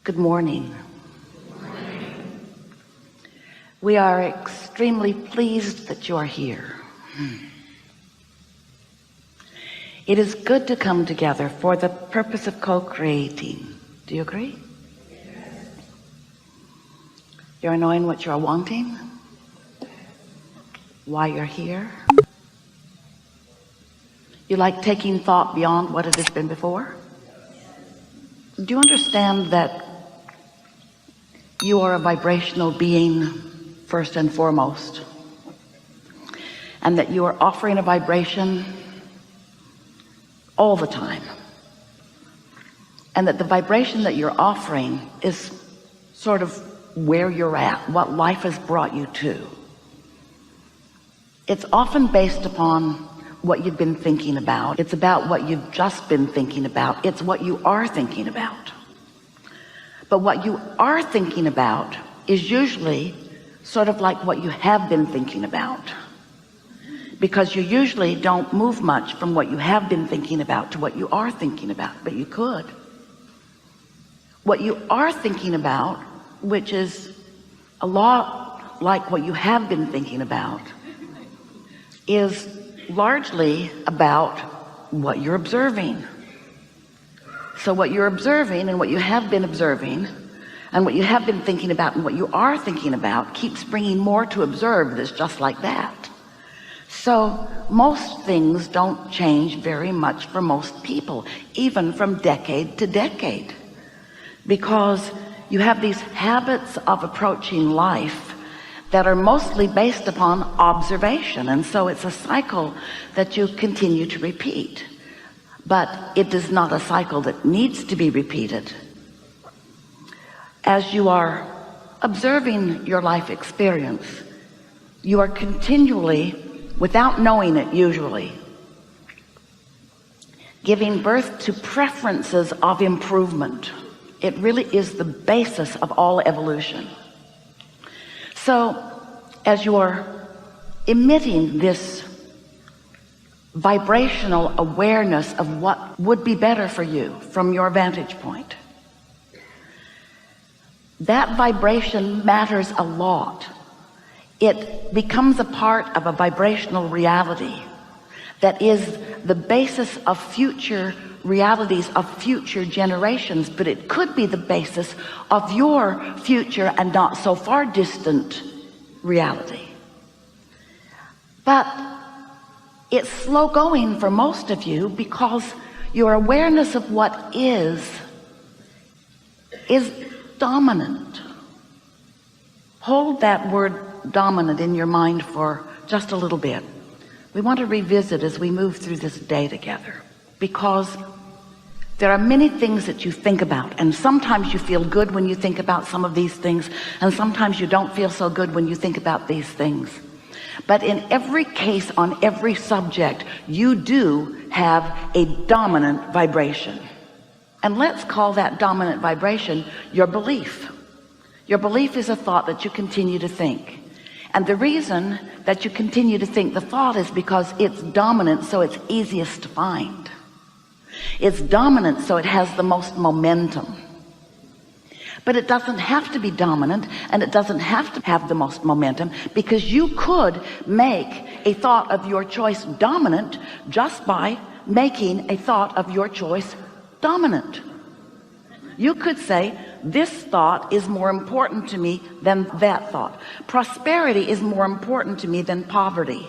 Good morning. We are extremely pleased that you are here. It is good to come together for the purpose of co-creating. Do you agree? You're knowing what you're wanting, why you're here. You like taking thought beyond what it has been before. Do you understand that you are a vibrational being first and foremost, and that you are offering a vibration all the time, and that the vibration that you're offering is sort of where you're at, what life has brought you to? It's often based upon what you've been thinking about. It's about what you've just been thinking about. It's what you are thinking about. But what you are thinking about is usually sort of like what you have been thinking about, because you usually don't move much from what you have been thinking about to what you are thinking about, but you could. What you are thinking about, which is a lot like what you have been thinking about, is largely about what you're observing. So what you're observing and what you have been observing and what you have been thinking about and what you are thinking about keeps bringing more to observe that's just like that. So most things don't change very much for most people, even from decade to decade, because you have these habits of approaching life that are mostly based upon observation, and so it's a cycle that you continue to repeat, but it is not a cycle that needs to be repeated. As you are observing your life experience, you are continually, without knowing it usually, giving birth to preferences of improvement. It really is the basis of all evolution. So as you are emitting this vibrational awareness of what would be better for you from your vantage point, that vibration matters a lot. It becomes a part of a vibrational reality that is the basis of future realities of future generations, but it could be the basis of your future and not so far distant reality. But it's slow going for most of you because your awareness of what is dominant. Hold that word dominant in your mind for just a little bit. We want to revisit as we move through this day together, because there are many things that you think about, and sometimes you feel good when you think about some of these things, and sometimes you don't feel so good when you think about these things. But in every case, on every subject, you do have a dominant vibration. And let's call that dominant vibration your belief. Your belief is a thought that you continue to think. And the reason that you continue to think the thought is because it's dominant, so it's easiest to find. It's dominant, so it has the most momentum. But it doesn't have to be dominant, and it doesn't have to have the most momentum, because you could make a thought of your choice dominant just by making a thought of your choice dominant. You could say, this thought is more important to me than that thought. Prosperity is more important to me than poverty.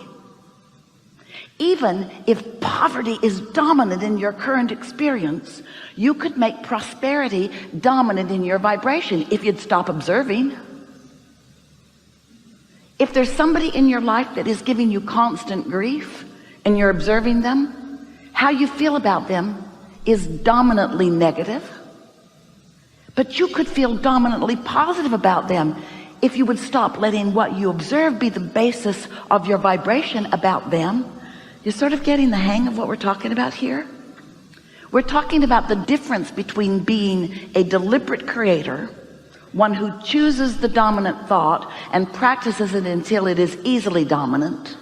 Even if poverty is dominant in your current experience, you could make prosperity dominant in your vibration if you'd stop observing. If there's somebody in your life that is giving you constant grief and you're observing them, how you feel about them is dominantly negative. But you could feel dominantly positive about them if you would stop letting what you observe be the basis of your vibration about them. You're sort of getting the hang of what we're talking about here. We're talking about the difference between being a deliberate creator, one who chooses the dominant thought and practices it until it is easily dominant,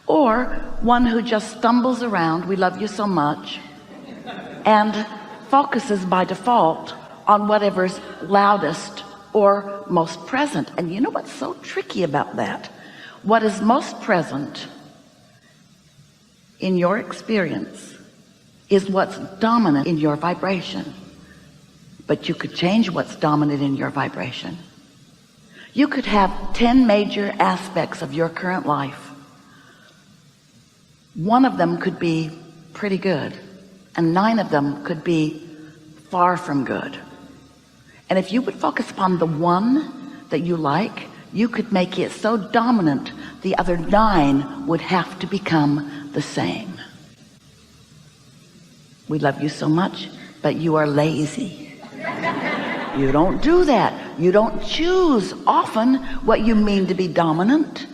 or one who just stumbles around, we love you so much, and focuses by default on whatever's loudest or most present. And you know what's so tricky about that? What is most present in your experience is what's dominant in your vibration. But you could change what's dominant in your vibration. You could have 10 major aspects of your current life. One of them could be pretty good, and 9 of them could be far from good. And if you would focus upon the one that you like, you could make it so dominant the other 9 would have to become the same. We love you so much, but you are lazy. You don't do that. You don't choose often what you mean to be dominant.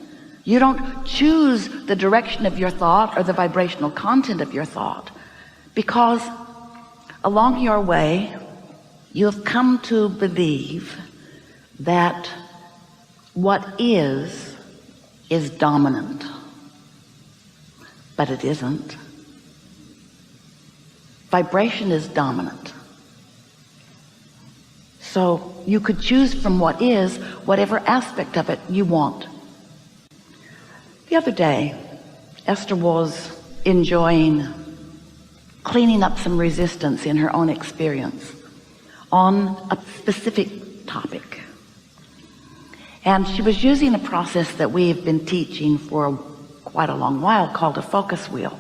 You don't choose the direction of your thought or the vibrational content of your thought, because along your way you have come to believe that what is dominant, but it isn't. Vibration is dominant. So you could choose from what is, whatever aspect of it you want. The other day, Esther was enjoying cleaning up some resistance in her own experience on a specific topic. And she was using a process that we've been teaching for quite a long while called a focus wheel.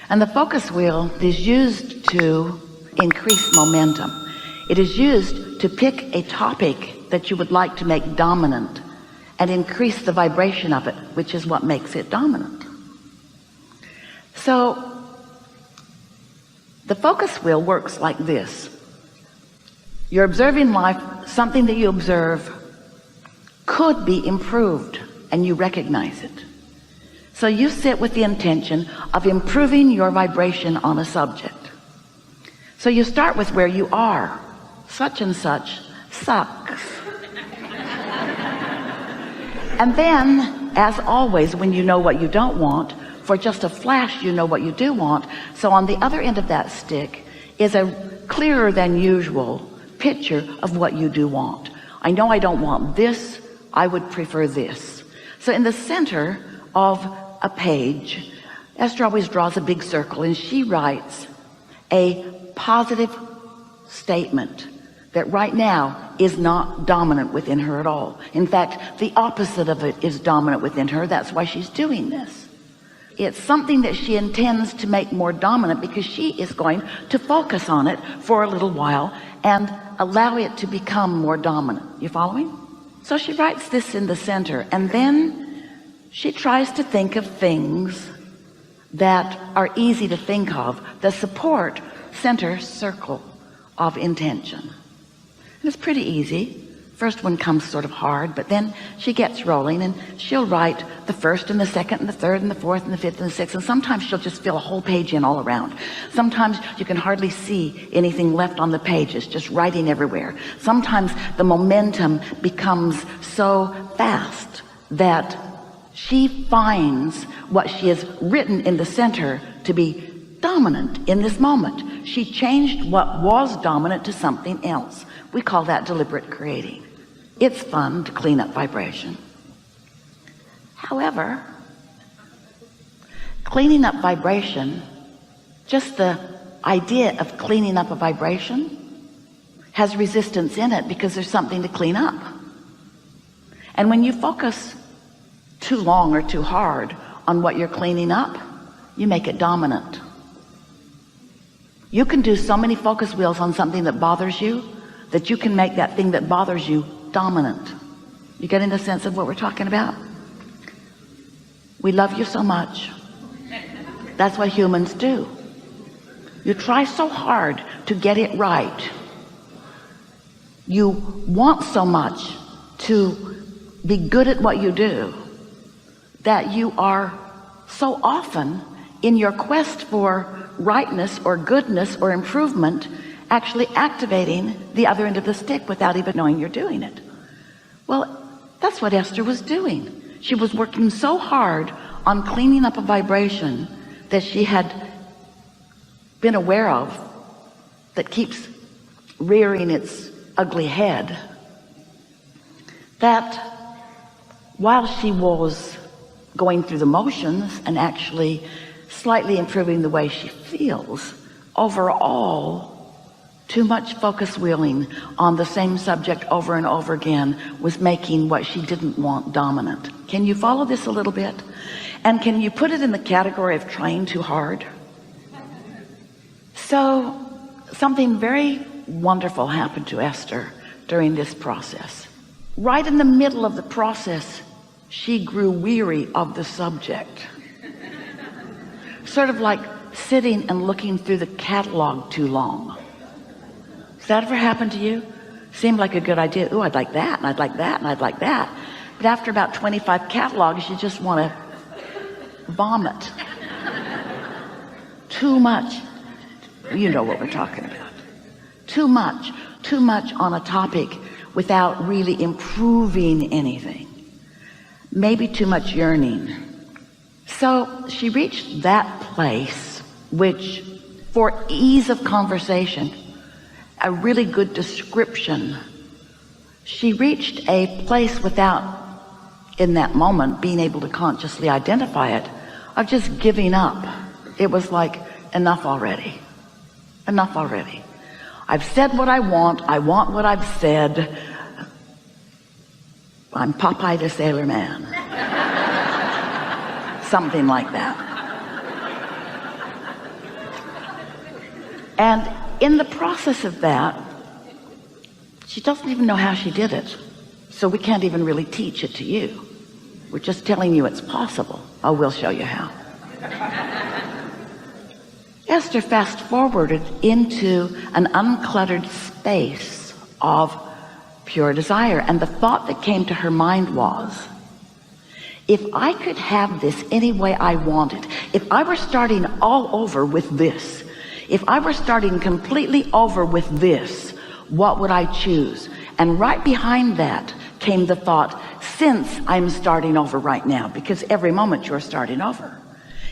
And the focus wheel is used to increase momentum. It is used to pick a topic that you would like to make dominant and increase the vibration of it, which is what makes it dominant. So the focus wheel works like this. You're observing life, something that you observe could be improved, and you recognize it. So you sit with the intention of improving your vibration on a subject. So you start with where you are. Such and such sucks. And then, as always, when you know what you don't want, for just a flash you know what you do want. So on the other end of that stick is a clearer than usual picture of what you do want. I know I don't want this, I would prefer this. So in the center of a page, Esther always draws a big circle, and she writes a positive statement that right now is not dominant within her at all. In fact, the opposite of it is dominant within her. That's why she's doing this. It's something that she intends to make more dominant, because she is going to focus on it for a little while and allow it to become more dominant. You following? So she writes this in the center, and then she tries to think of things that are easy to think of, the support center circle of intention. And it's pretty easy. First one comes sort of hard, but then she gets rolling, and she'll write the first and the second and the third and the fourth and the fifth and the sixth, and sometimes she'll just fill a whole page in all around. Sometimes you can hardly see anything left on the page. It's just writing everywhere. Sometimes the momentum becomes so fast that she finds what she has written in the center to be dominant in this moment. She changed what was dominant to something else. We call that deliberate creating. It's fun to clean up vibration. However, cleaning up vibration, just the idea of cleaning up a vibration, has resistance in it, because there's something to clean up. And when you focus too long or too hard on what you're cleaning up, you make it dominant. You can do so many focus wheels on something that bothers you that you can make that thing that bothers you dominant. You getting the sense of what we're talking about? We love you so much. That's what humans do. You try so hard to get it right. You want so much to be good at what you do that you are so often in your quest for rightness or goodness or improvement actually activating the other end of the stick without even knowing you're doing it. Well, that's what Esther was doing. She was working so hard on cleaning up a vibration that she had been aware of that keeps rearing its ugly head, that while she was going through the motions and actually slightly improving the way she feels, overall, too much focus wheeling on the same subject over and over again was making what she didn't want dominant. Can you follow this a little bit? And can you put it in the category of trying too hard? So something very wonderful happened to Esther during this process. Right in the middle of the process, she grew weary of the subject. Sort of like sitting and looking through the catalog too long. Has that ever happened to you? Seemed like a good idea. Oh, I'd like that, and I'd like that, and I'd like that. But after about 25 catalogs, you just want to vomit. Too much. You know what we're talking about. Too much on a topic without really improving anything. Maybe too much yearning. So she reached that place, which for ease of conversation, a really good description, she reached a place without, in that moment, being able to consciously identify it, of just giving up. It was like, enough already. Enough already. I've said what I want what I've said. I'm Popeye the Sailor Man. Something like that. And in the process of that, she doesn't even know how she did it. So we can't even really teach it to you. We're just telling you it's possible. Oh, we'll show you how. Esther fast forwarded into an uncluttered space of pure desire. And the thought that came to her mind was, if I could have this any way I wanted, if I were starting all over with this, if I were starting completely over with this, what would I choose? And right behind that came the thought, since I'm starting over right now, because every moment you're starting over.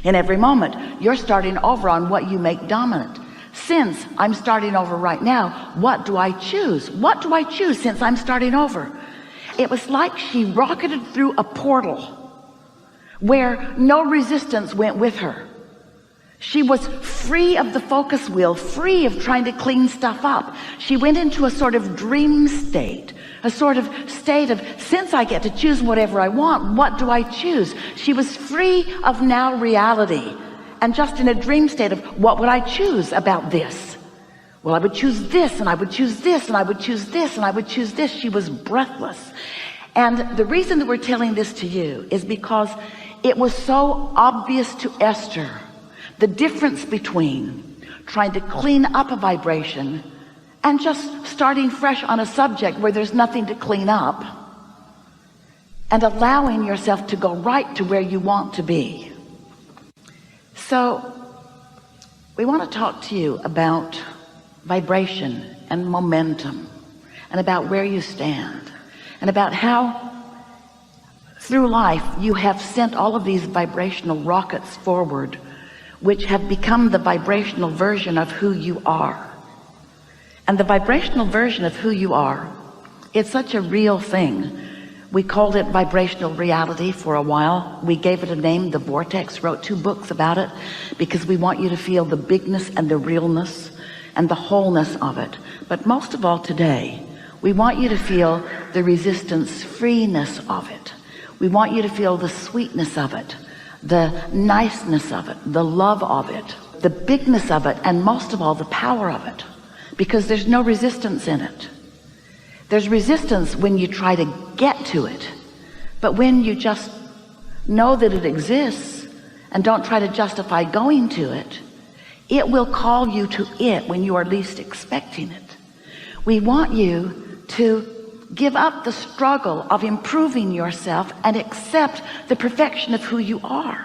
In every moment, you're starting over on what you make dominant. Since I'm starting over right now, what do I choose? What do I choose since I'm starting over? It was like she rocketed through a portal where no resistance went with her. She was free of the focus wheel, free of trying to clean stuff up. She went into a sort of dream state, a sort of state of, since I get to choose whatever I want, what do I choose? She was free of now reality and just in a dream state of, what would I choose about this? Well, I would choose this, and I would choose this, and I would choose this, and I would choose this. She was breathless. And the reason that we're telling this to you is because it was so obvious to Esther, the difference between trying to clean up a vibration and just starting fresh on a subject where there's nothing to clean up, and allowing yourself to go right to where you want to be. So we want to talk to you about vibration and momentum, and about where you stand, and about how through life you have sent all of these vibrational rockets forward, which have become the vibrational version of who you are. And the vibrational version of who you are, it's such a real thing. We called it vibrational reality for a while. We gave it a name, The Vortex, wrote 2 books about it, because we want you to feel the bigness and the realness and the wholeness of it. But most of all today, we want you to feel the resistance freeness of it. We want you to feel the sweetness of it, the niceness of it, the love of it, the bigness of it, and most of all, the power of it, because there's no resistance in it. There's resistance when you try to get to it, but when you just know that it exists and don't try to justify going to it, it will call you to it when you are least expecting it. We want you to give up the struggle of improving yourself and accept the perfection of who you are.